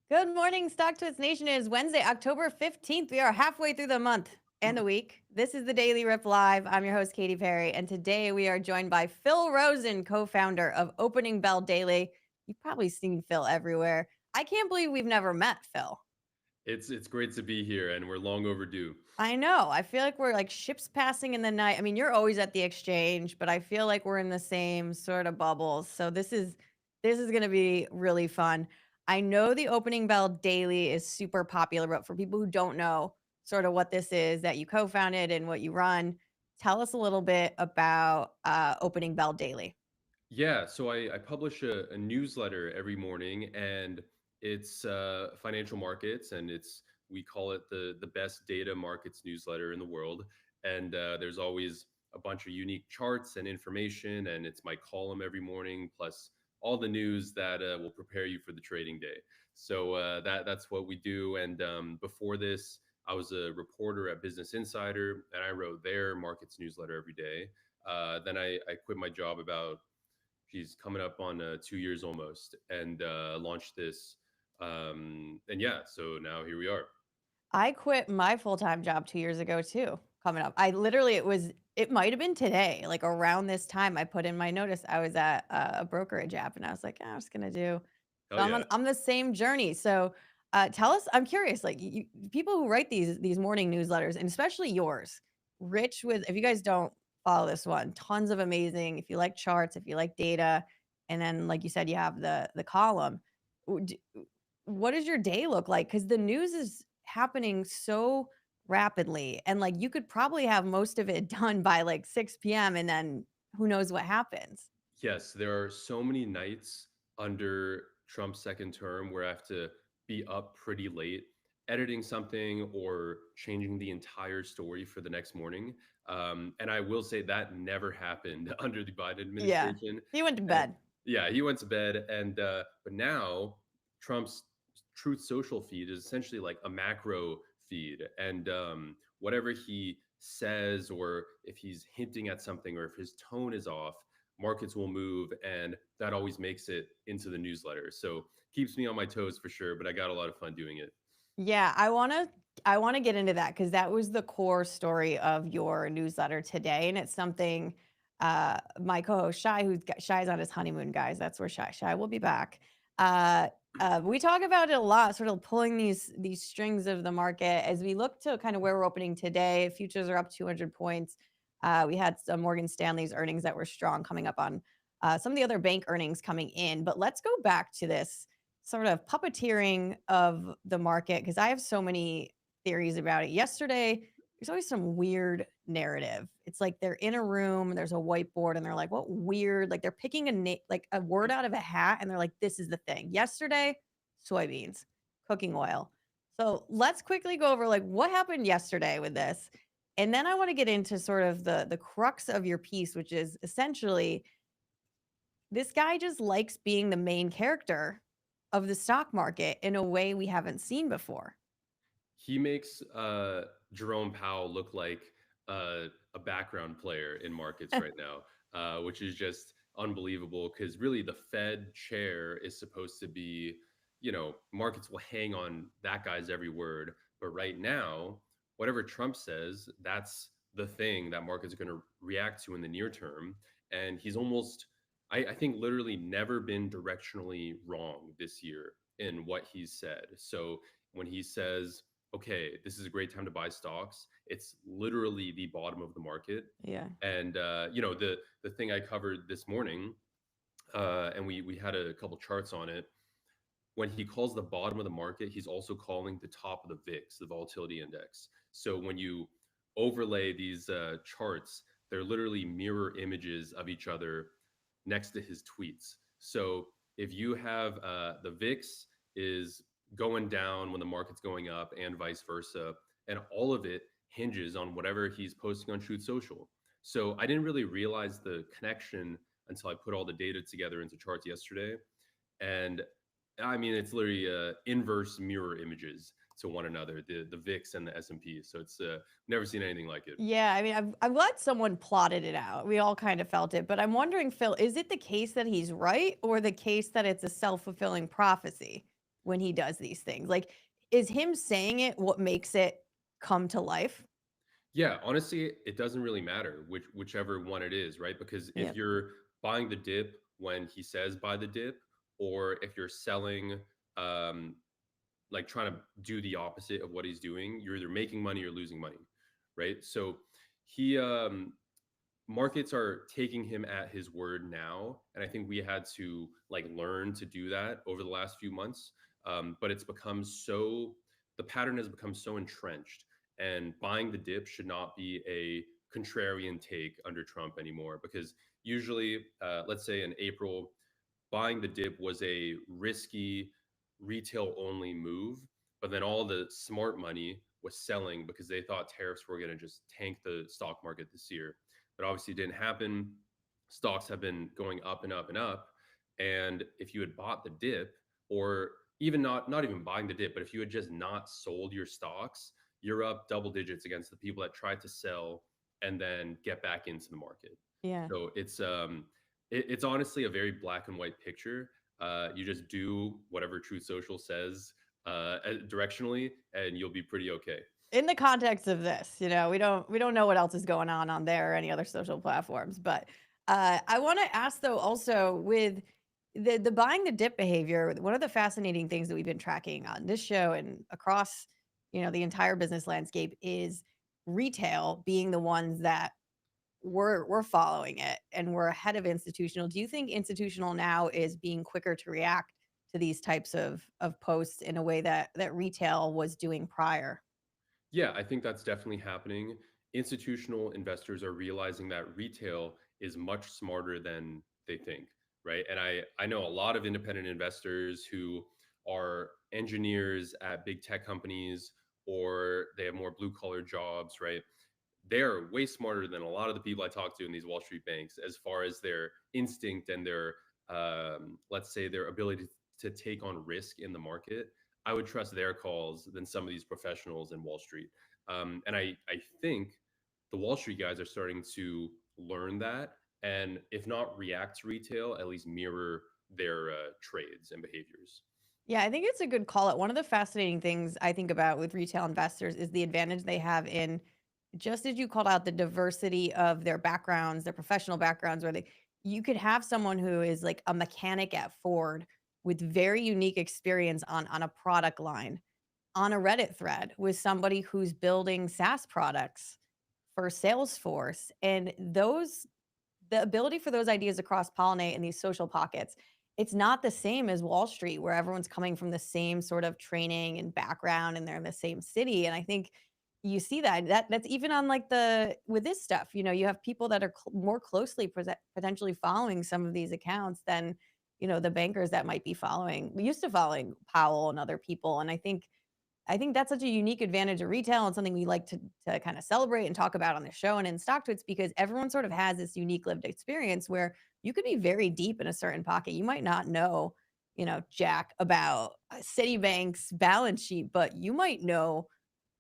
Good morning, Stock Twits Nation. It is Wednesday, October 15th. We are halfway through the month and the week. This is the Daily Rip Live. I'm your host, Katie Perry, and today we are joined by Phil Rosen, co-founder of Opening Bell Daily. You've probably seen Phil everywhere. I can't believe we've never met, Phil. It's great to be here, and we're long overdue. I know. I feel like we're like ships passing in the night. I mean, you're always at the exchange, but I feel like we're in the same sort of bubbles. So this is going to be really fun. I know the Opening Bell Daily is super popular, but for people who don't know sort of what this is that you co-founded and what you run, tell us a little bit about Opening Bell Daily. Yeah, so I publish a newsletter every morning, and it's financial markets, and we call it the best data markets newsletter in the world. And there's always a bunch of unique charts and information, and it's my column every morning, plus all the news that will prepare you for the trading day. So that's what we do. And before this, I was a reporter at Business Insider, and I wrote their markets newsletter every day. Then I quit my job about she's coming up on 2 years almost, and launched this. And yeah, so now here we are. I quit my full-time job 2 years ago too, coming up. I literally it might have been today, like around this time I put in my notice. I was at a brokerage app and I was like, "Yeah, I'm just gonna do." Oh So yeah. I'm the same journey. So tell us, I'm curious, like people who write these morning newsletters, and especially yours, rich with, if you guys don't follow this one, tons of amazing, if you like charts, if you like data, and then like you said, you have the column. What does your day look like? Because the news is happening so rapidly, and like you could probably have most of it done by like 6 p.m. and then who knows what happens. Yes, there are so many nights under Trump's second term where I have to be up pretty late editing something or changing the entire story for the next morning. And I will say that never happened under the Biden Yeah. administration. He went to And bed. yeah, he went to bed. And but now Trump's Truth Social feed is essentially like a macro feed, and whatever he says, or if he's hinting at something, or if his tone is off, markets will move, and that always makes it into the newsletter. So keeps me on my toes for sure, but I got a lot of fun doing it. Yeah, I wanna get into that because that was the core story of your newsletter today, and it's something, my co-host Shy, Shy's on his honeymoon, guys. That's where Shy will be back. Uh, we talk about it a lot, sort of pulling these strings of the market as we look to kind of where we're opening today. Futures are up 200 points. We had some Morgan Stanley's earnings that were strong coming up on some of the other bank earnings coming in. But let's go back to this sort of puppeteering of the market because I have so many theories about it. Yesterday, there's always some weird narrative. It's like they're in a room, there's a whiteboard, and they're like, "What weird?" Like they're picking like a word out of a hat, and they're like, "This is the thing." Yesterday, soybeans, cooking oil. So let's quickly go over like what happened yesterday with this, and then I want to get into sort of the crux of your piece, which is essentially this guy just likes being the main character of the stock market in a way we haven't seen before. He makes Jerome Powell look like a background player in markets right now, which is just unbelievable because really the Fed chair is supposed to be, markets will hang on that guy's every word. But right now, whatever Trump says, that's the thing that markets are going to react to in the near term. And he's almost, I think, literally never been directionally wrong this year in what he's said. So when he says, okay, this is a great time to buy stocks, it's literally the bottom of the market. Yeah. And the thing I covered this morning, and we had a couple charts on it. When he calls the bottom of the market, he's also calling the top of the VIX, the volatility index. So when you overlay these charts, they're literally mirror images of each other next to his tweets. So if you have the VIX is going down when the market's going up and vice versa, and all of it hinges on whatever he's posting on Truth Social. So I didn't really realize the connection until I put all the data together into charts yesterday. And I mean, it's literally inverse mirror images to one another, the VIX and the S&P. So it's never seen anything like it. Yeah, I mean, I'm glad someone plotted it out. We all kind of felt it, but I'm wondering, Phil, is it the case that he's right or the case that it's a self-fulfilling prophecy when he does these things? Like, is him saying it what makes it come to life? Yeah, honestly, it doesn't really matter whichever one it is, right? Because if Yeah. you're buying the dip when he says buy the dip, or if you're selling, um, like trying to do the opposite of what he's doing, you're either making money or losing money, right? So he markets are taking him at his word now, and I think we had to like learn to do that over the last few months. But it's become so the pattern has become so entrenched, and buying the dip should not be a contrarian take under Trump anymore, because usually, let's say in April, buying the dip was a risky retail only move, but then all the smart money was selling because they thought tariffs were going to just tank the stock market this year. But obviously, it didn't happen. Stocks have been going up and up and up. And if you had bought the dip, or even not even buying the dip, but if you had just not sold your stocks, you're up double digits against the people that tried to sell and then get back into the market. Yeah. So it's honestly a very black and white picture. You just do whatever Truth Social says directionally, and you'll be pretty okay. In the context of this, we don't know what else is going on there or any other social platforms, but I want to ask though also with the buying the dip behavior, one of the fascinating things that we've been tracking on this show and across, the entire business landscape is retail being the ones that we're following it and we're ahead of institutional. Do you think institutional now is being quicker to react to these types of posts in a way that retail was doing prior? Yeah, I think that's definitely happening. Institutional investors are realizing that retail is much smarter than they think, right? And I know a lot of independent investors who are engineers at big tech companies, or they have more blue collar jobs, right? They're way smarter than a lot of the people I talk to in these Wall Street banks as far as their instinct and their, let's say, their ability to take on risk in the market. I would trust their calls than some of these professionals in Wall Street. And I think the Wall Street guys are starting to learn that, and if not react to retail, at least mirror their trades and behaviors. Yeah, I think it's a good call out. One of the fascinating things I think about with retail investors is the advantage they have in, just as you called out, the diversity of their backgrounds, their professional backgrounds, where you could have someone who is like a mechanic at Ford with very unique experience on a product line on a Reddit thread with somebody who's building SaaS products for Salesforce. And the ability for those ideas to cross pollinate in these social pockets, it's not the same as Wall Street, where everyone's coming from the same sort of training and background and they're in the same city. And I think you see that's even on like the with this stuff, you have people that are more closely potentially following some of these accounts than the bankers that might be following used to following Powell and other people. And I think that's such a unique advantage of retail and something we like to kind of celebrate and talk about on the show and in StockTwits, because everyone sort of has this unique lived experience where you could be very deep in a certain pocket. You might not know, Jack about Citibank's balance sheet, but you might know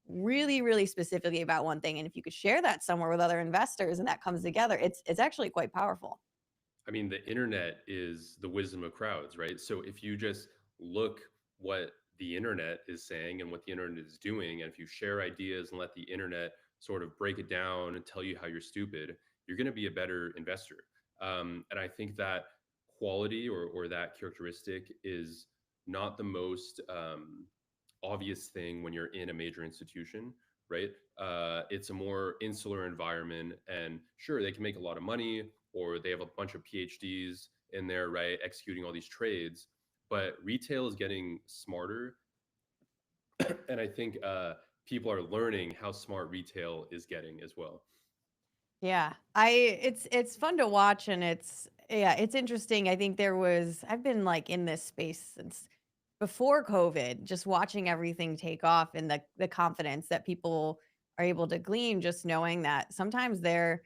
really, really specifically about one thing. And if you could share that somewhere with other investors and that comes together, it's actually quite powerful. I mean, the internet is the wisdom of crowds, right? So if you just look what the internet is saying and what the internet is doing, and if you share ideas and let the internet sort of break it down and tell you how you're stupid, you're going to be a better investor. And I think that quality, or that characteristic is not the most obvious thing when you're in a major institution, right? It's a more insular environment, and sure, they can make a lot of money, or they have a bunch of PhDs in there, right, executing all these trades. But retail is getting smarter, and I think people are learning how smart retail is getting as well. Yeah. It's fun to watch and Yeah, it's interesting. I think I've been like in this space since before COVID, just watching everything take off and the confidence that people are able to glean just knowing that sometimes their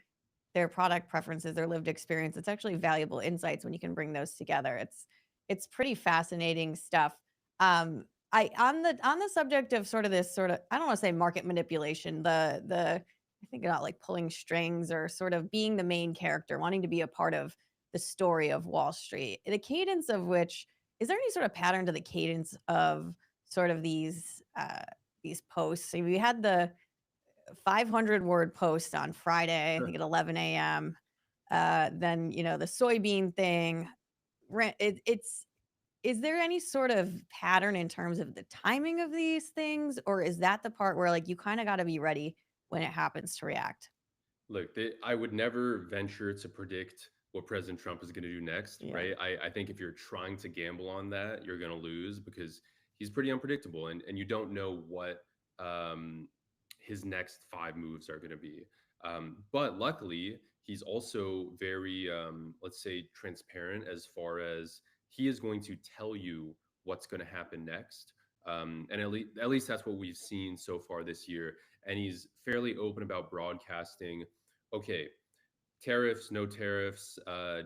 product preferences, their lived experience, it's actually valuable insights when you can bring those together. It's pretty fascinating stuff. I on the subject of sort of this sort of I don't want to say market manipulation, the I think about like pulling strings or sort of being the main character, wanting to be a part of the story of Wall Street. The cadence of which is there any sort of pattern to the cadence of sort of these posts? So we had the 500-word post on Friday, I think Sure. at 11 a.m. Then the soybean thing. It's is there any sort of pattern in terms of the timing of these things, or is that the part where like you kind of got to be ready when it happens to react? Look, I would never venture to predict what President Trump is going to do next, Yeah, right? I think if you're trying to gamble on that, you're going to lose because he's pretty unpredictable, and you don't know what um, his next five moves are going to be. But luckily, he's also very, let's say, transparent as far as he is going to tell you what's going to happen next. And at least that's what we've seen so far this year. And he's fairly open about broadcasting, okay, tariffs, no tariffs,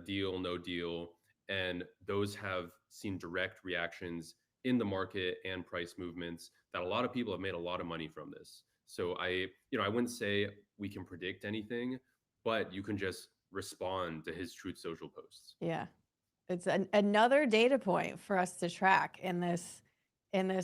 deal, no deal. And those have seen direct reactions in the market and price movements that a lot of people have made a lot of money from this. So I wouldn't say we can predict anything, but you can just respond to his Truth Social posts. yeah. It's another data point for us to track in this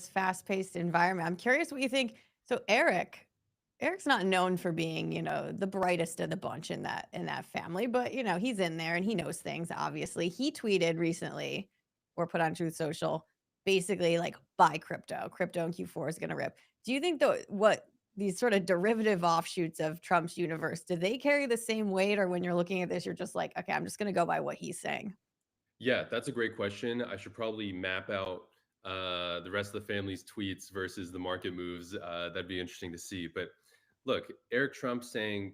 fast-paced environment. I'm curious what you think. So Eric's not known for being, the brightest of the bunch in that family, but he's in there and he knows things, obviously. He tweeted recently or put on Truth Social, basically like buy crypto. Crypto in Q4 is gonna rip. Do you think what these sort of derivative offshoots of Trump's universe, do they carry the same weight? Or when you're looking at this, you're just like, okay, I'm just gonna go by what he's saying? Yeah, that's a great question. I should probably map out the rest of the family's tweets versus the market moves. That'd be interesting to see. But look, Eric Trump saying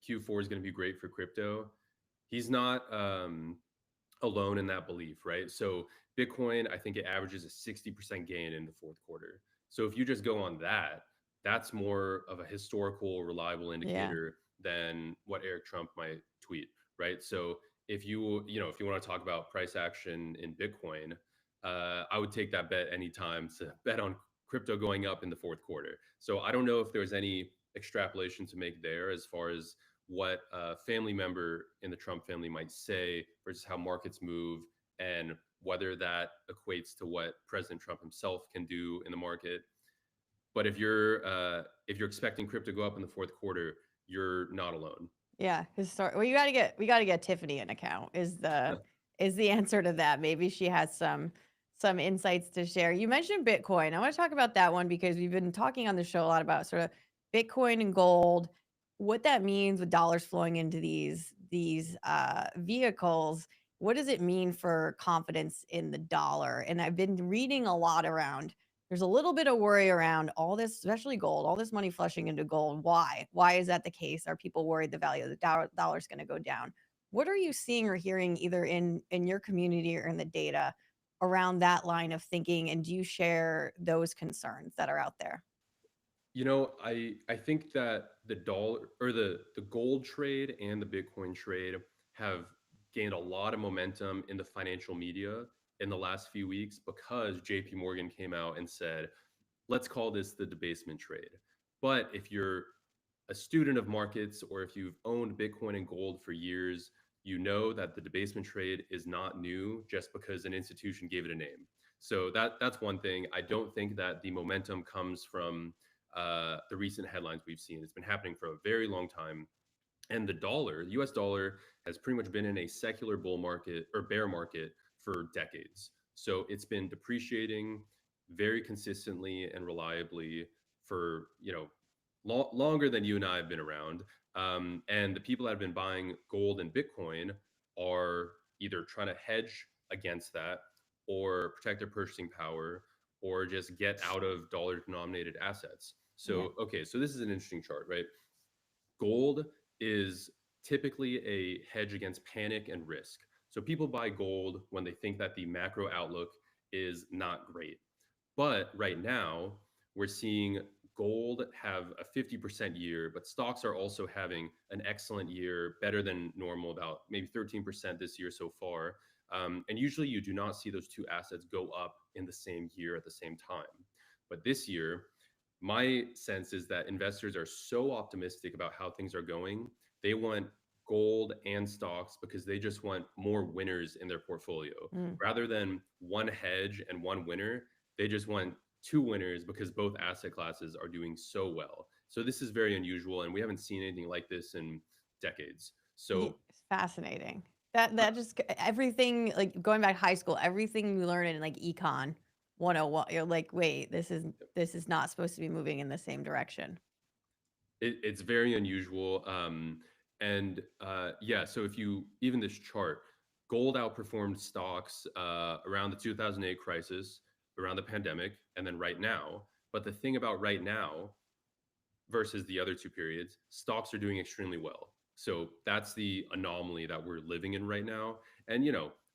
Q4 is going to be great for crypto. He's not alone in that belief, right? So Bitcoin, I think it averages a 60% gain in the fourth quarter. So if you just go on that, that's more of a historical, reliable Yeah. indicator than what Eric Trump might tweet, right? So if you want to talk about price action in Bitcoin, I would take that bet anytime to bet on crypto going up in the fourth quarter. So I don't know if there's any extrapolation to make there as far as what a family member in the Trump family might say versus how markets move and whether that equates to what President Trump himself can do in the market. But if you're expecting crypto to go up in the fourth quarter, you're not alone. Yeah, well, we gotta get Tiffany an account is the answer to that. Maybe she has some insights to share. You mentioned Bitcoin. I want to talk about that one because we've been talking on the show a lot about sort of Bitcoin and gold, what that means with dollars flowing into these vehicles. What does it mean for confidence in the dollar? And I've been reading a lot around there's a little bit of worry around all this, especially gold, all this money flushing into gold. Why? Why is that the case? Are people worried the value of the dollar is going to go down? What are you seeing or hearing either in your community or in the data around that line of thinking? And do you share those concerns that are out there? I think that the dollar or the gold trade and the Bitcoin trade have gained a lot of momentum in the financial media in the last few weeks because JP Morgan came out and said, let's call this the debasement trade. But if you're a student of markets or if you've owned Bitcoin and gold for years, you know that the debasement trade is not new just because an institution gave it a name. So that's one thing. I don't think that the momentum comes from the recent headlines we've seen. It's been happening for a very long time. And the US dollar, has pretty much been in a secular bull market or bear market for decades. So it's been depreciating very consistently and reliably for, longer than you and I have been around. And the people that have been buying gold and Bitcoin are either trying to hedge against that or protect their purchasing power or just get out of dollar denominated assets. Yeah. So, okay, so this is an interesting chart, right? Gold is typically a hedge against panic and risk. So people buy gold when they think that the macro outlook is not great. But right now, we're seeing gold have a 50% year, but stocks are also having an excellent year, better than normal, about maybe 13% this year so far. And usually you do not see those two assets go up in the same year at the same time. But this year, my sense is that investors are so optimistic about how things are going. They want gold and stocks because they just want more winners in their portfolio. Mm. Rather than one hedge and one winner, they just want two winners because both asset classes are doing so well. So this is very unusual, and we haven't seen anything like this in decades. Ye So Fascinating. That just everything, like, going back to high school, everything you learn in, like, econ 101, you're like, "Wait, this is not supposed to be moving in the same direction." it's very unusual. And yeah, so if you even this chart, gold outperformed stocks around the 2008 crisis, around the pandemic, and then right now. But the thing about right now versus the other two periods, stocks are doing extremely well. So that's the anomaly that we're living in right now. And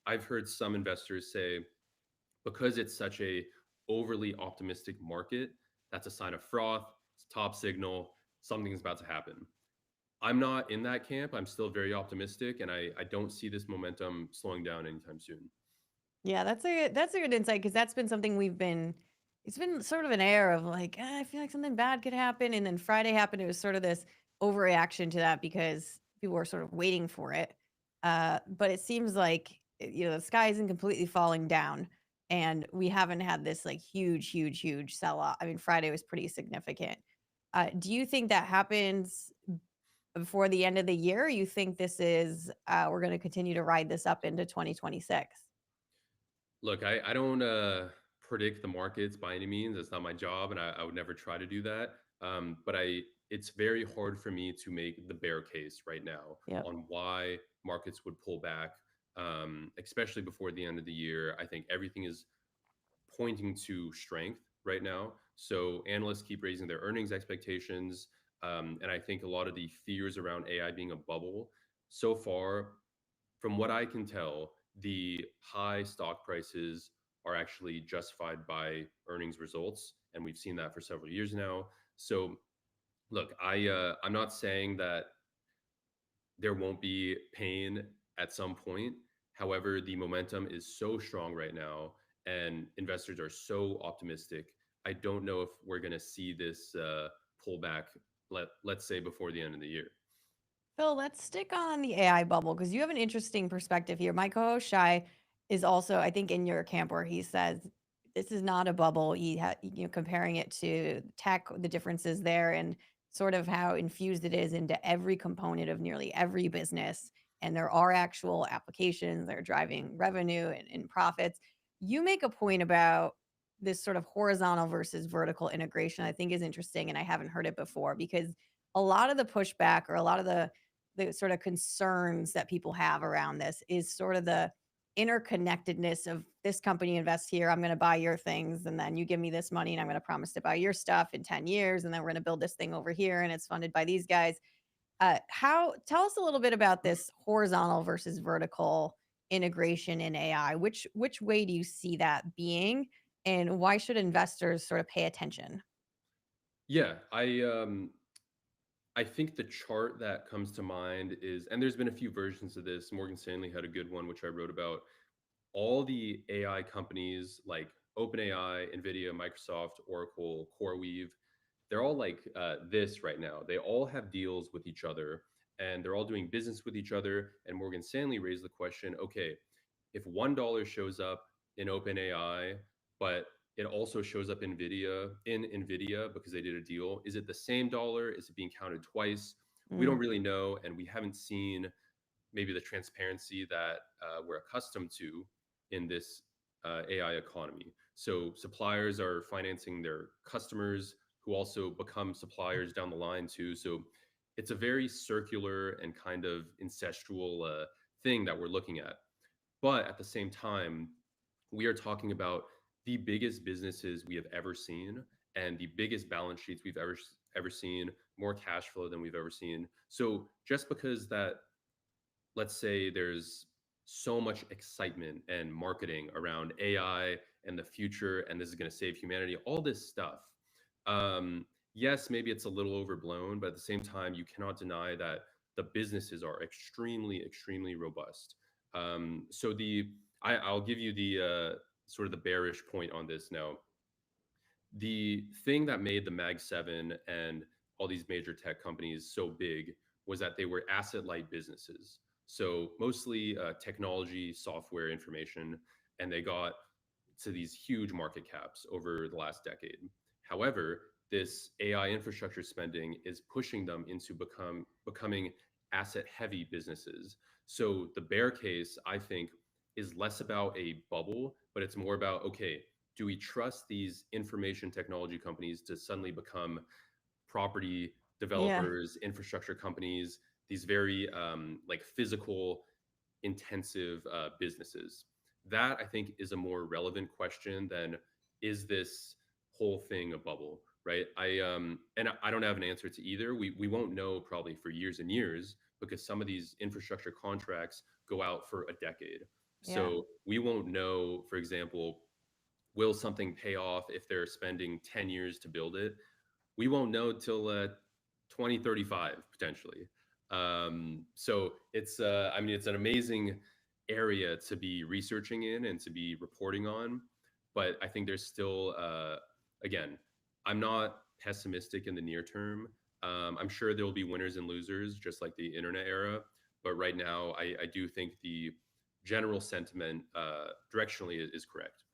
I've heard some investors say because it's such a overly optimistic market, that's a sign of froth, it's top signal, something's about to happen. I'm not in that camp. I'm still very optimistic, and I don't see this momentum slowing down anytime soon. Yeah, that's a good insight because that's been something it's been sort of an air of like, I feel like something bad could happen. And then Friday happened. It was sort of this overreaction to that because people were sort of waiting for it. But it seems like, the sky isn't completely falling down. And we haven't had this like huge, huge, huge sell off. I mean, Friday was pretty significant. Do you think that happens before the end of the year? Or you think we're going to continue to ride this up into 2026? Look, I don't predict the markets by any means. That's not my job, and I would never try to do that. But it's very hard for me to make the bear case right now Yep. on why markets would pull back, especially before the end of the year. I think everything is pointing to strength right now. So analysts keep raising their earnings expectations, and I think a lot of the fears around AI being a bubble so far, from what I can tell, the high stock prices are actually justified by earnings results, and we've seen that for several years now. So, look, I'm not saying that there won't be pain at some point. However, the momentum is so strong right now, and investors are so optimistic. I don't know if we're going to see this pullback. Let's say before the end of the year. Phil, let's stick on the AI bubble because you have an interesting perspective here. My co-host Shai is also, I think, in your camp where he says this is not a bubble. Comparing it to tech, the differences there, and sort of how infused it is into every component of nearly every business. And there are actual applications that are driving revenue and profits. You make a point about this sort of horizontal versus vertical integration. I think is interesting, and I haven't heard it before because a lot of the pushback or a lot of the sort of concerns that people have around this is sort of the interconnectedness of this company invests here. I'm going to buy your things. And then you give me this money and I'm going to promise to buy your stuff in 10 years. And then we're going to build this thing over here and it's funded by these guys. Tell us a little bit about this horizontal versus vertical integration in AI. Which way do you see that being? And why should investors sort of pay attention? Yeah, I think the chart that comes to mind is, and there's been a few versions of this. Morgan Stanley had a good one, which I wrote about. All the AI companies like OpenAI, NVIDIA, Microsoft, Oracle, CoreWeave, they're all like this right now. They all have deals with each other and they're all doing business with each other. And Morgan Stanley raised the question, okay, if $1 shows up in OpenAI, but it also shows up in Nvidia because they did a deal. Is it the same dollar? Is it being counted twice? We Mm, don't really know, and we haven't seen maybe the transparency that we're accustomed to in this AI economy. So suppliers are financing their customers who also become suppliers down the line too. So it's a very circular and kind of incestual thing that we're looking at. But at the same time, we are talking about the biggest businesses we have ever seen and the biggest balance sheets we've ever seen, more cash flow than we've ever seen. So just because that, let's say there's so much excitement and marketing around AI and the future, and this is going to save humanity, all this stuff. Yes, maybe it's a little overblown, but at the same time, you cannot deny that the businesses are extremely, extremely robust. So I'll give you the sort of the bearish point on this now. The thing that made the Mag 7 and all these major tech companies so big was that they were asset light businesses. So mostly technology, software, information, and they got to these huge market caps over the last decade. However, this AI infrastructure spending is pushing them into becoming asset heavy businesses. So the bear case, I think, is less about a bubble, but it's more about, okay, do we trust these information technology companies to suddenly become property Yeah. developers, infrastructure companies, these very like physical intensive businesses? That I think is a more relevant question than is this whole thing a bubble, right? I don't have an answer to either. We won't know probably for years and years because some of these infrastructure contracts go out for a decade. Yeah. So we won't know, for example, will something pay off if they're spending 10 years to build it? We won't know till 2035 potentially. So I mean, it's an amazing area to be researching in and to be reporting on. But I think there's still, again, I'm not pessimistic in the near term. I'm sure there will be winners and losers, just like the internet era. But right now, I do think the general sentiment directionally is correct.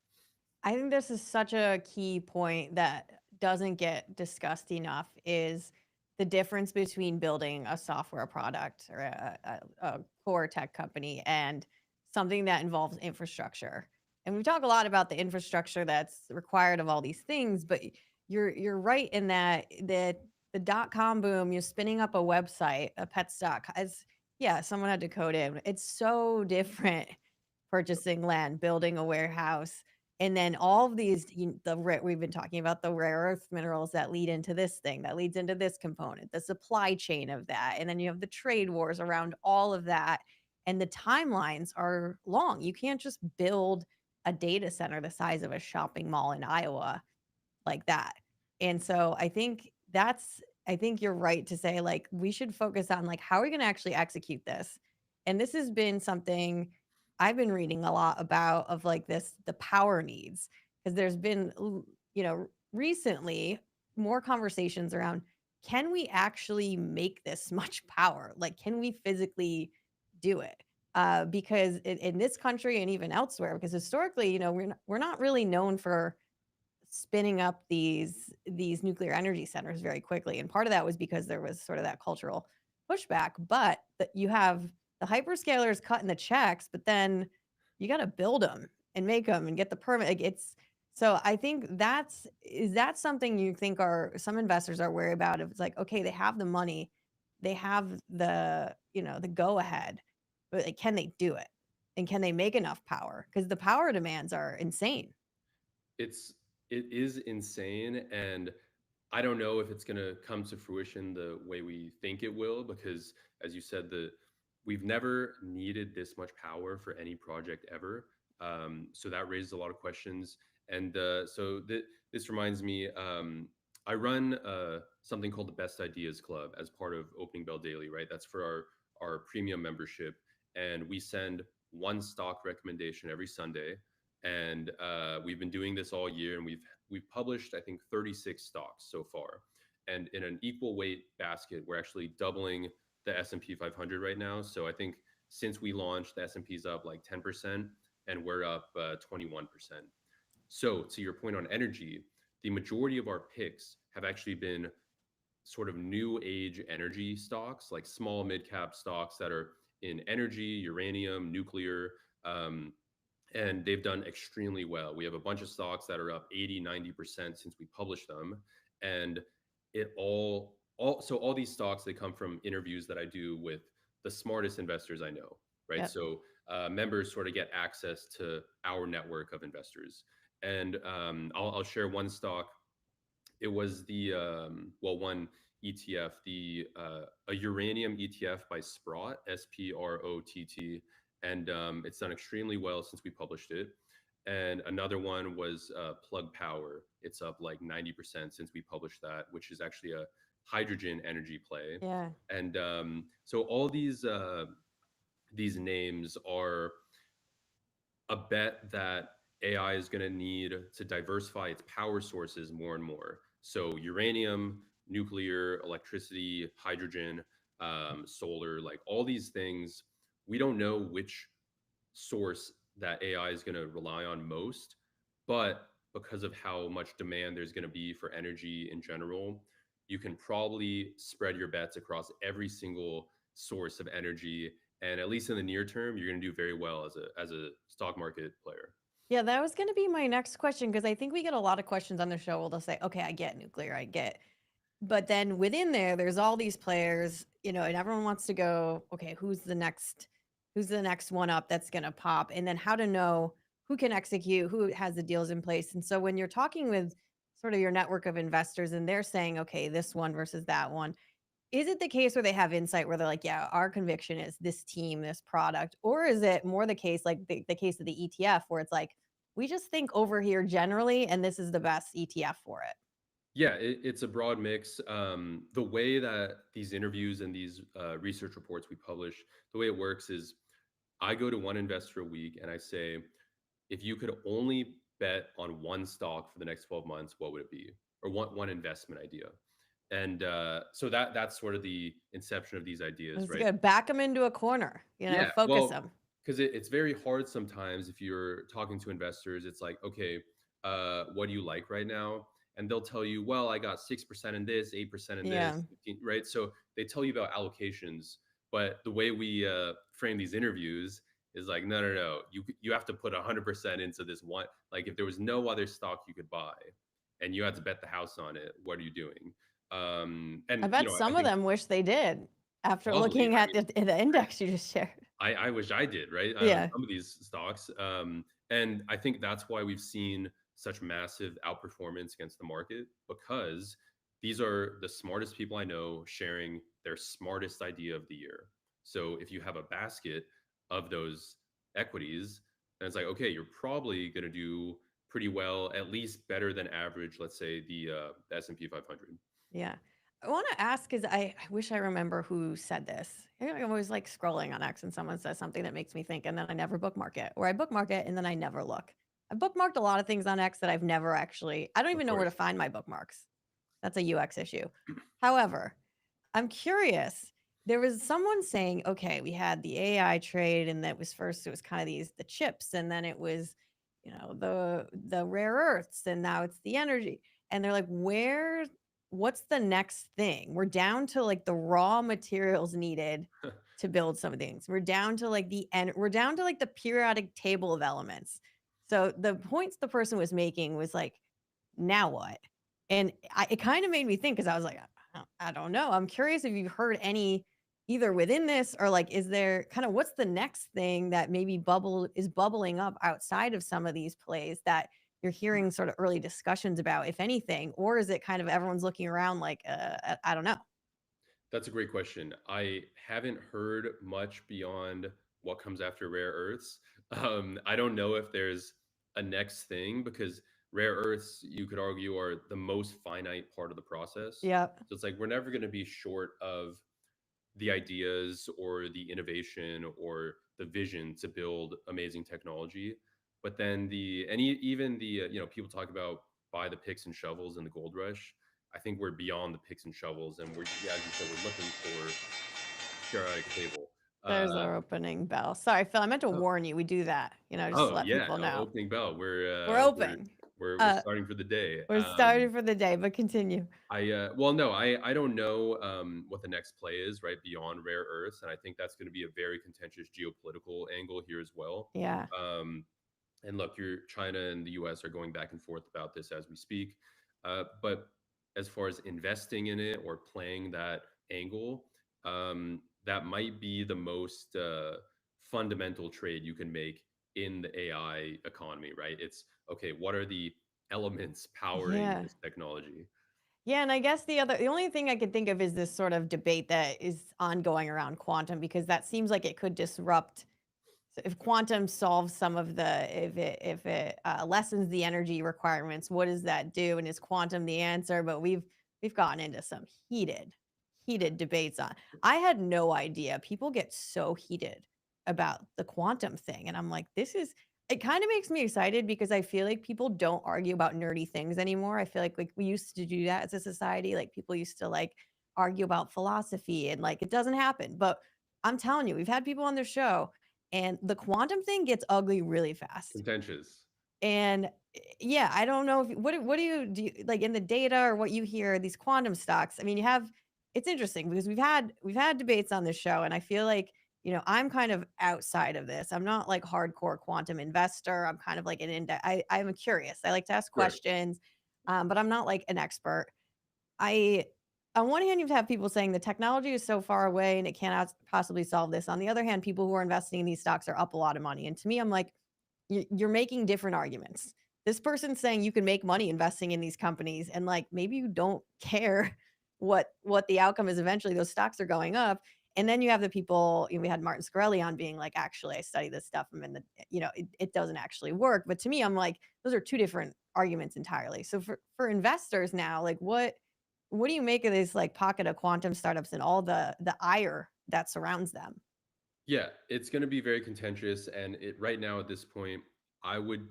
I think this is such a key point that doesn't get discussed enough is the difference between building a software product or a core tech company and something that involves infrastructure. And we talk a lot about the infrastructure that's required of all these things, but you're right in that the dot com boom, you're spinning up a website, a pets dot com, it's, yeah, someone had to code it. It's so different purchasing land, building a warehouse, and then all of these, we've been talking about the rare earth minerals that lead into this thing, that leads into this component, the supply chain of that. And then you have the trade wars around all of that. And the timelines are long. You can't just build a data center the size of a shopping mall in Iowa like that. And so I think you're right to say like we should focus on like how are we going to actually execute this? And this has been something I've been reading a lot about of like this the power needs because there's been recently more conversations around can we actually make this much power? Like can we physically do it? Because in this country and even elsewhere, because historically, we're not really known for spinning up these nuclear energy centers very quickly. And part of that was because there was sort of that cultural pushback. But you have the hyperscalers cutting the checks, but then you got to build them and make them and get the permit. Like it's so I think is that something you think are some investors are worried about? If it's like, okay, they have the money, they have the go ahead, but like, can they do it? And can they make enough power? Because the power demands are insane. It's it is insane, and I don't know if it's going to come to fruition the way we think it will, because as you said, the we've never needed this much power for any project ever. So that raises a lot of questions. And this reminds me, I run something called the Best Ideas Club as part of Opening Bell Daily, right? That's for our premium membership, and we send one stock recommendation every Sunday. And we've been doing this all year, and we've published I think 36 stocks so far, and in an equal weight basket, we're actually doubling the S&P 500 right now. So I think since we launched, the S&P is up like 10%, and we're up 21%. So to your point on energy, the majority of our picks have actually been sort of new age energy stocks, like small mid cap stocks that are in energy, uranium, nuclear. Um, and they've done extremely well. We have a bunch of stocks that are up 80, 90% since we published them. And all these stocks, they come from interviews that I do with the smartest investors I know, right? Yep. So members sort of get access to our network of investors. And I'll share one stock. It was one ETF, the a uranium ETF by Sprott, Sprott, and it's done extremely well since we published it. And another one was Plug Power. It's up like 90% since we published that, which is actually a hydrogen energy play. Yeah. And so all these names are a bet that AI is going to need to diversify its power sources more and more. So uranium, nuclear, electricity, hydrogen, solar, like all these things, we don't know which source that AI is going to rely on most, but because of how much demand there's going to be for energy in general, you can probably spread your bets across every single source of energy, and at least in the near term, you're going to do very well as a stock market player. Yeah, that was going to be my next question because I think we get a lot of questions on the show where they'll say, okay, I get nuclear, I get. But then within there, there's all these players, and everyone wants to go, okay, who's the next one up that's going to pop? And then how to know who can execute, who has the deals in place. And so when you're talking with sort of your network of investors and they're saying, okay, this one versus that one, is it the case where they have insight where they're like, yeah, our conviction is this team, this product? Or is it more the case, like the case of the ETF, where it's like, we just think over here generally, and this is the best ETF for it? Yeah, it's a broad mix. The way that these interviews and these research reports we publish, the way it works is I go to one investor a week and I say, if you could only bet on one stock for the next 12 months, what would it be? Or one investment idea. And so that's sort of the inception of these ideas, It's right? good. Back them into a corner, Yeah, focus well, them. because it's very hard sometimes if you're talking to investors. It's like, okay, what do you like right now? And they'll tell you, well, I got 6% in this, 8% in Yeah. this, 15, right? So they tell you about allocations, but the way we frame these interviews is like, no, no, no, you have to put 100% into this one. Like if there was no other stock you could buy, and you had to bet the house on it, what are you doing? I And bet I some of think them wish they did after probably, looking I at mean, the index you just shared. I wish I did, right? On Yeah. some of these stocks. And I think that's why we've seen such massive outperformance against the market, because these are the smartest people I know sharing their smartest idea of the year. So if you have a basket of those equities, then it's like, okay, you're probably going to do pretty well, at least better than average, let's say the S&P 500. Yeah. I want to ask because I wish I remember who said this. I'm always like scrolling on X and someone says something that makes me think, and then I never bookmark it, or I bookmark it and then I never look. I've bookmarked a lot of things on X that I've never actually, I don't Of even know where to course. find my bookmarks. That's a UX issue. However, I'm curious. There was someone saying, okay, we had the AI trade, and that was first, it was kind of the chips, and then it was, the rare earths, and now it's the energy. And they're like, what's the next thing? We're down to like the raw materials needed to build some of things. We're down to like we're down to like the periodic table of elements. So the points the person was making was like, now what? And it kind of made me think because I was like, I don't know. I'm curious if you've heard any either within this or like, is there kind of what's the next thing that maybe bubbling up outside of some of these plays that you're hearing sort of early discussions about, if anything, or is it kind of everyone's looking around like, I don't know. That's a great question. I haven't heard much beyond what comes after rare earths. I don't know if there's a next thing, because rare earths, you could argue, are the most finite part of the process. Yep. So it's like we're never going to be short of the ideas or the innovation or the vision to build amazing technology. But then even the people talk about buy the picks and shovels in the gold rush. I think we're beyond the picks and shovels, and yeah, as you said, we're looking for periodic table. There's Uh, our opening bell. Sorry, Phil. I meant to oh, warn you. We do that, just to oh let yeah, people know. opening bell. We're open. We're Uh, starting for the day. we're starting for the day, but continue. Well, no, I don't know what the next play is right beyond rare earths, and I think that's going to be a very contentious geopolitical angle here as well. Yeah. Um, and look, China and the U.S. are going back and forth about this as we speak. But as far as investing in it or playing that angle, that might be the most fundamental trade you can make in the AI economy, right? It's okay. What are the elements powering Yeah. this technology? Yeah, and I guess the only thing I could think of is this sort of debate that is ongoing around quantum because that seems like it could disrupt So if quantum solves some of the if it lessens the energy requirements, what does that do? And is quantum the answer? But we've gotten into some heated debates on. I had no idea. People get so heated about the quantum thing, and I'm like, this is. It kind of makes me excited because I feel like people don't argue about nerdy things anymore. I feel like we used to do that as a society. Like people used to like argue about philosophy, and like it doesn't happen. But I'm telling you, we've had people on the show and the quantum thing gets ugly really fast. Contentious. And yeah, I don't know if what do you like in the data or what you hear these quantum stocks? I mean, you have it's interesting because we've had debates on this show and I feel like, I'm kind of outside of this. I'm not like hardcore quantum investor. I'm kind of like an index. I'm curious. I like to ask Right. questions, but I'm not like an expert. I on one hand, you have people saying the technology is so far away and it cannot possibly solve this. On the other hand, people who are investing in these stocks are up a lot of money. And to me, I'm like, you're making different arguments. This person's saying you can make money investing in these companies, and like maybe you don't care what the outcome is. Eventually, those stocks are going up. And then you have the people, we had Martin Scarelli on being like, actually, I study this stuff. I'm in the, it doesn't actually work. But to me, I'm like, those are two different arguments entirely. So for investors now, like what do you make of this like pocket of quantum startups and all the ire that surrounds them? Yeah, it's going to be very contentious, and it right now at this point, I would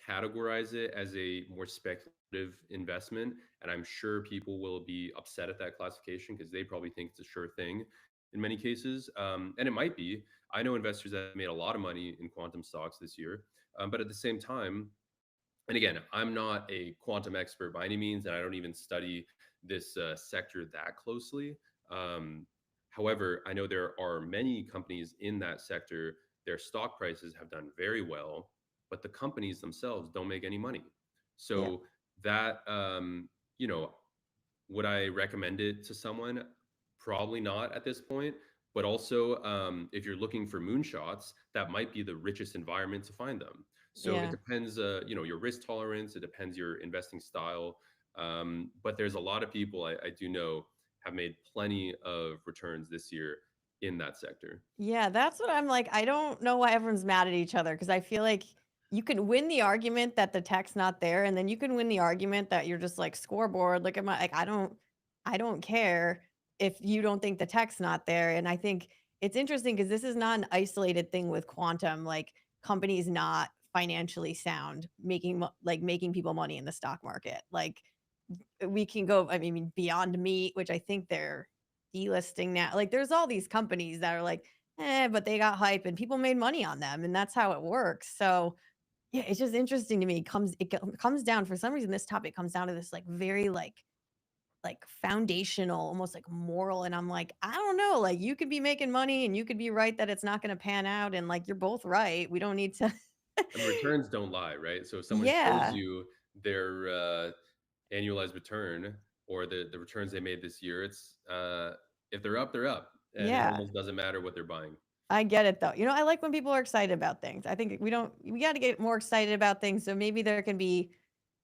categorize it as a more speculative investment, and I'm sure people will be upset at that classification because they probably think it's a sure thing in many cases, and it might be. I know investors that made a lot of money in quantum stocks this year, but at the same time, and again, I'm not a quantum expert by any means, and I don't even study this sector that closely. Um, However, I know there are many companies in that sector. Their stock prices have done very well, but the companies themselves don't make any money. Yeah. So that you know, would I recommend it to someone? Probably not at this point. But also, if you're looking for moonshots, that might be the richest environment to find them. So it Yeah. depends, your risk tolerance. It depends your investing style. But there's a lot of people I do know have made plenty of returns this year in that sector. Yeah, that's what I'm like. I don't know why everyone's mad at each other because I feel like you can win the argument that the tech's not there, and then you can win the argument that you're just like scoreboard. Look at my like I don't care if you don't think the tech's not there. And I think it's interesting because this is not an isolated thing with quantum, like companies not financially sound, making people money in the stock market. Like we can go, I mean, Beyond Meat, which I think they're delisting now. Like, there's all these companies that are like, but they got hype and people made money on them, and that's how it works. So, yeah, it's just interesting to me. Comes down for some reason. This topic comes down to this like very like foundational, almost like moral. And I'm like, I don't know. Like, you could be making money and you could be right that it's not going to pan out, and like you're both right. We don't need to. And returns don't lie, right? So if someone shows Yeah, you their annualized return or the returns they made this year, it's if they're up, they're up, and it yeah. almost doesn't matter what they're buying. I get it though. I like when people are excited about things. I think we got to get more excited about things. So maybe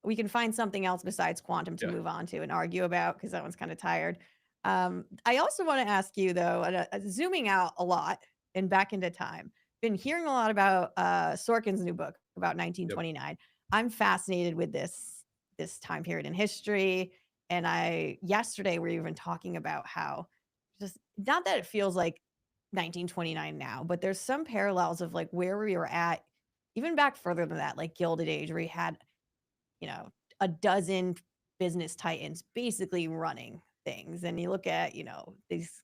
we can find something else besides quantum to Yeah. move on to and argue about because that one's kind of tired. I also want to ask you though, zooming out a lot and back into time, been hearing a lot about Sorkin's new book about Yep. 1929. I'm fascinated with this time period in history. And yesterday we were even talking about how just not that it feels like 1929 now, but there's some parallels of like where we were at even back further than that, like Gilded Age, where you had, you know, a dozen business titans basically running things. And you look at, these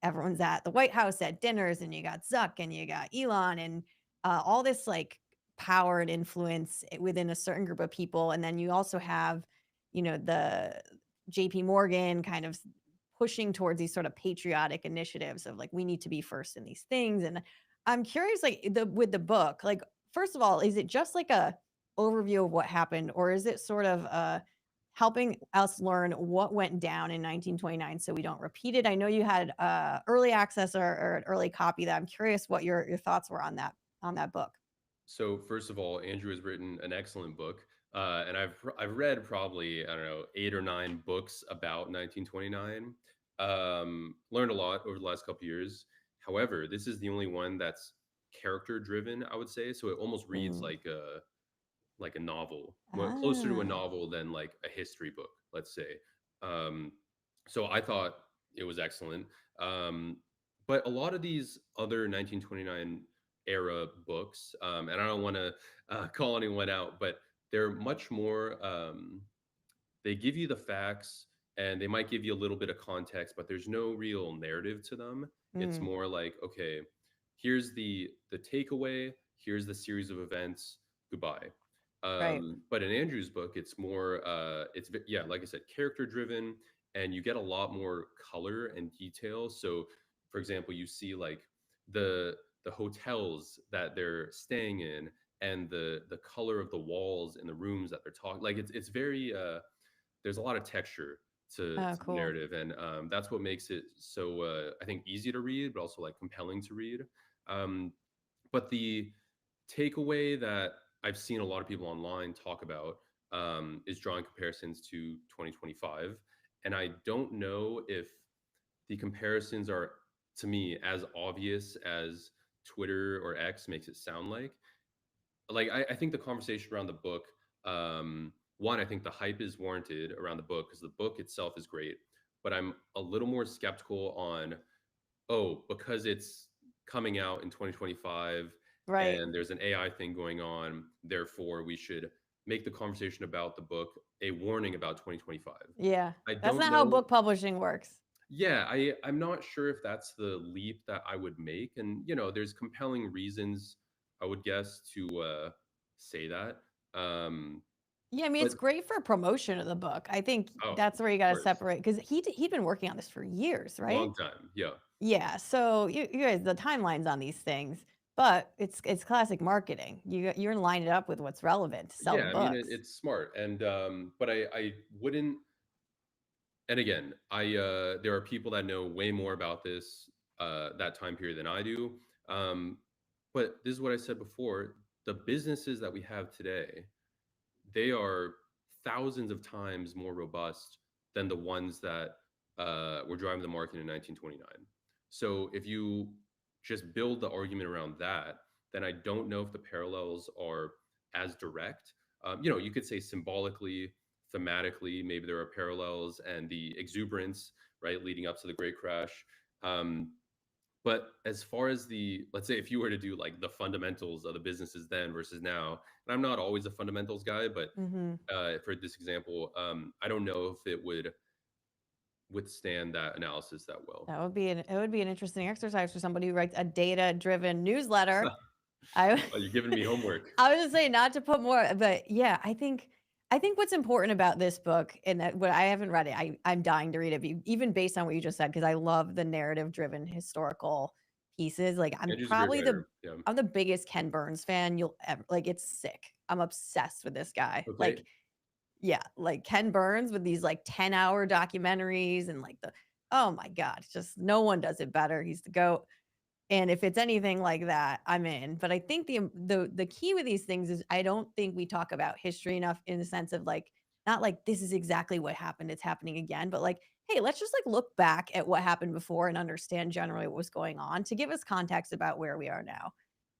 everyone's at the White House at dinners, and you got Zuck and you got Elon and all this like power and influence within a certain group of people. And then you also have, the JP Morgan kind of pushing towards these sort of patriotic initiatives of like, we need to be first in these things. And I'm curious, like with the book, like, first of all, is it just like a overview of what happened, or is it sort of helping us learn what went down in 1929 so we don't repeat it? I know you had early access or an early copy. That I'm curious what your thoughts were on that book. So first of all, Andrew has written an excellent book, and I've read probably, I don't know, 8 or 9 books about 1929. Learned a lot over the last couple years. However, this is the only one that's character driven, I would say. So it almost reads Mm. like a novel, more closer to a Ah, novel than like a history book, let's say. Um, so I thought it was excellent. Um, but a lot of these other 1929 era books, and I don't want to call anyone out, but they're much more. They give you the facts and they might give you a little bit of context, but there's no real narrative to them. It's mm, more like, okay, here's the takeaway, here's the series of events, goodbye. right. But in Andrew's book, it's more yeah, like I said, character driven, and you get a lot more color and detail. So for example, you see like the hotels that they're staying in and the color of the walls and the rooms that they're talking, like it's very there's a lot of texture Oh, to the cool. narrative, and that's what makes it so I think easy to read, but also like compelling to read. Um, but the takeaway that I've seen a lot of people online talk about is drawing comparisons to 2025, and I don't know if the comparisons are, to me, as obvious as Twitter or X makes it sound like I think the conversation around the book, one, I think the hype is warranted around the book because the book itself is great, but I'm a little more skeptical on, oh, because it's coming out in 2025 Right. and there's an AI thing going on, therefore we should make the conversation about the book a warning about 2025. Yeah. I That's don't not how know. book publishing works. Yeah, I'm not sure if that's the leap that I would make, and there's compelling reasons I would guess to say that. Um, Yeah, I mean, but it's great for promotion of the book. I think oh, that's where you of gotta course, separate because he'd been working on this for years, right? long time. Yeah, Yeah, so you guys the timelines on these things, but it's classic marketing. You're gonna line it up with what's relevant to sell yeah. the I mean, books. it's smart, and but I wouldn't. And again, I there are people that know way more about this that time period than I do. Um, but this is what I said before: the businesses that we have today, they are thousands of times more robust than the ones that were driving the market in 1929. So if you just build the argument around that, then I don't know if the parallels are as direct. You could say symbolically, thematically, maybe there are parallels and the exuberance, right, leading up to the Great Crash. Um, but as far as let's say if you were to do like the fundamentals of the businesses then versus now, and I'm not always a fundamentals guy, but Mhm. for this example, I don't know if it would withstand that analysis that well. It would be an interesting exercise for somebody who writes a data-driven newsletter. I Oh, you're giving me homework. I was just saying not to put more, but yeah, I think what's important about this book and that what I haven't read it, I'm dying to read it, even based on what you just said, because I love the narrative-driven historical pieces. Like Andrew's a great writer. Yeah. I'm the biggest Ken Burns fan you'll ever like. It's sick. I'm obsessed with this guy. Okay. Like, yeah, like Ken Burns with these like 10-hour documentaries and like the oh my god, just no one does it better. He's the goat. And if it's anything like that, I'm in. But I think the key with these things is I don't think we talk about history enough in the sense of like not like this is exactly what happened, it's happening again, but like, hey, let's just like look back at what happened before and understand generally what was going on to give us context about where we are now.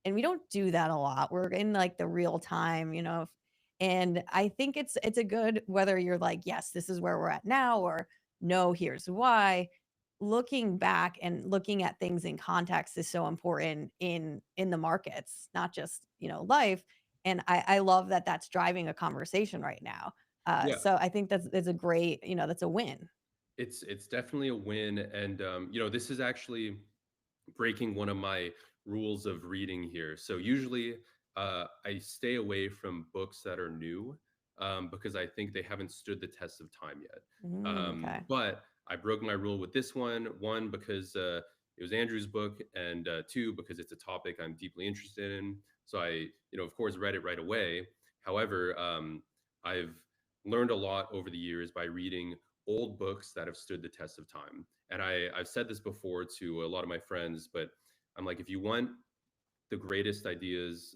And we don't do that a lot. We're in like the real time, and I think it's a good whether you're like, yes, this is where we're at now, or no, here's why looking back and looking at things in context is so important in the markets, not just life. And I love that that's driving a conversation right now. Yeah. So I think that's a great that's a win. It's definitely a win, and this is actually breaking one of my rules of reading here. So usually, I stay away from books that are new because I think they haven't stood the test of time yet. Okay. But I broke my rule with this one because it was Andrew's book, and two because it's a topic I'm deeply interested in. So I, of course, read it right away. However, I've learned a lot over the years by reading old books that have stood the test of time. And I've said this before to a lot of my friends, but I'm like, if you want the greatest ideas,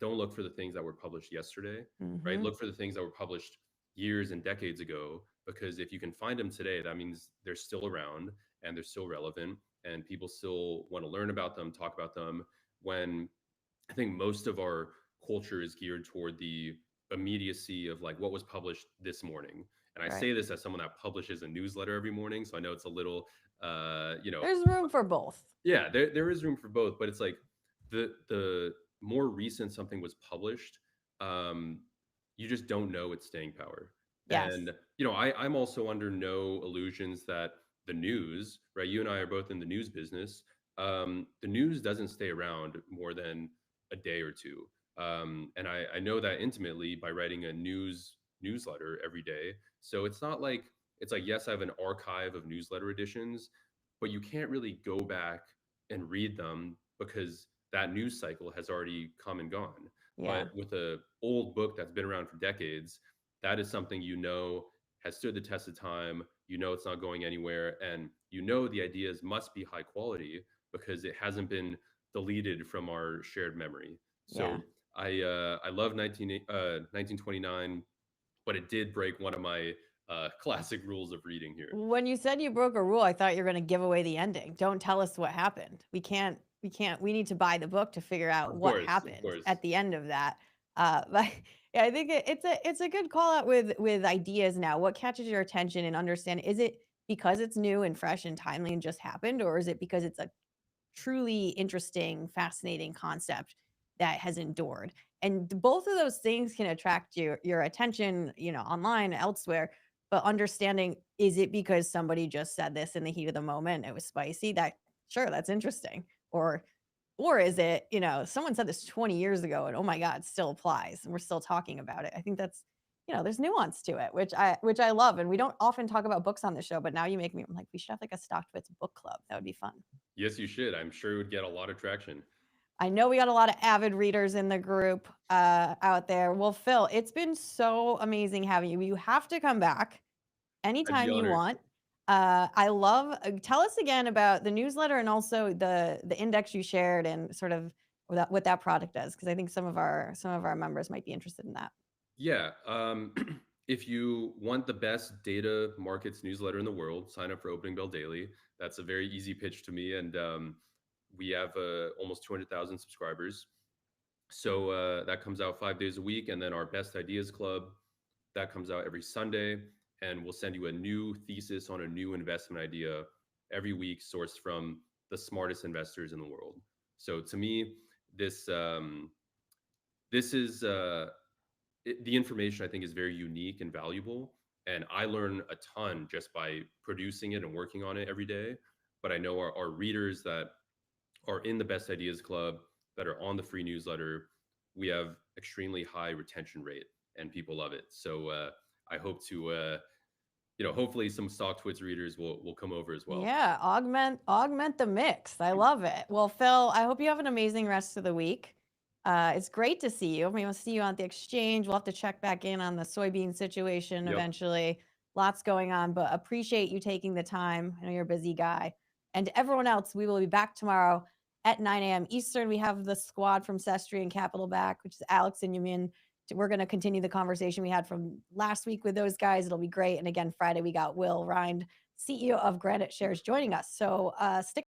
don't look for the things that were published yesterday, right? Hmm. Look for the things that were published years and decades ago, because if you can find them today, that means they're still around and they're still relevant and people still want to learn about them, talk about them. when I think most of our culture is geared toward the immediacy of like what was published this morning. And I Right. say this as someone that publishes a newsletter every morning, so I know it's a little, you know, There's room for both. yeah, there is room for both, but it's like the more recent something was published, um, you just don't know its staying power. Yes. And I'm also under no illusions that the news, right? You and I are both in the news business. The news doesn't stay around more than a day or two. And I know that intimately by writing a newsletter every day. So it's like yes, I have an archive of newsletter editions, but you can't really go back and read them because that news cycle has already come and gone. Yeah. But with a old book that's been around for decades, that is something has stood the test of time. You know it's not going anywhere, and the ideas must be high quality because it hasn't been deleted from our shared memory. Yeah. So I love 1929, but it did break one of my classic rules of reading here. When you said you broke a rule, I thought you were gonna give away the ending. Don't tell us what happened. We need to buy the book to figure out Of what course, of happened course. at the end of that. But yeah, I think it's a good call out with ideas now. What catches your attention and understand? Is it because it's new and fresh and timely and just happened, or is it because it's a truly interesting, fascinating concept that has endured? And both of those things can attract your attention, online, elsewhere. But understanding, is it because somebody just said this in the heat of the moment, it was spicy? That sure, that's interesting. Or or is it, someone said this 20 years ago and oh my God, it still applies and we're still talking about it. I think that's, there's nuance to it, which I love. And we don't often talk about books on the show, but now you make me, I'm like, we should have like a Stocktwits book club. That would be fun. Yes, you should. I'm sure it would get a lot of traction. I know we got a lot of avid readers in the group out there. Well, Phil, it's been so amazing having you. You have to come back I'd be anytime you honored. want. I love. Tell us again about the newsletter and also the index you shared and sort of what that product does, because I think some of our members might be interested in that. Yeah. If you want the best data markets newsletter in the world, sign up for Opening Bell Daily. That's a very easy pitch to me. And we have almost 200,000 subscribers. So that comes out 5 days a week. And then our Best Ideas Club, that comes out every Sunday. And we'll send you a new thesis on a new investment idea every week, sourced from the smartest investors in the world. So to me, this this is the information I think is very unique and valuable. And I learn a ton just by producing it and working on it every day. But I know our readers that are in the Best Ideas Club, that are on the free newsletter, we have extremely high retention rate and people love it. So I hope to, hopefully some StockTwits readers will come over as well. Yeah, augment the mix. I love it. Well, Phil, I hope you have an amazing rest of the week. It's great to see you. I mean, we'll see you on the exchange. We'll have to check back in on the soybean situation Yep. eventually. Lots going on, but appreciate you taking the time. I know you're a busy guy. And to everyone else, we will be back tomorrow at 9 a.m. Eastern. We have the squad from Sestri and Capital back, which is Alex and Yamin. We're going to continue the conversation we had from last week with those guys. It'll be great. And again, Friday, we got Will Rind, CEO of Granite Shares, joining us. So stick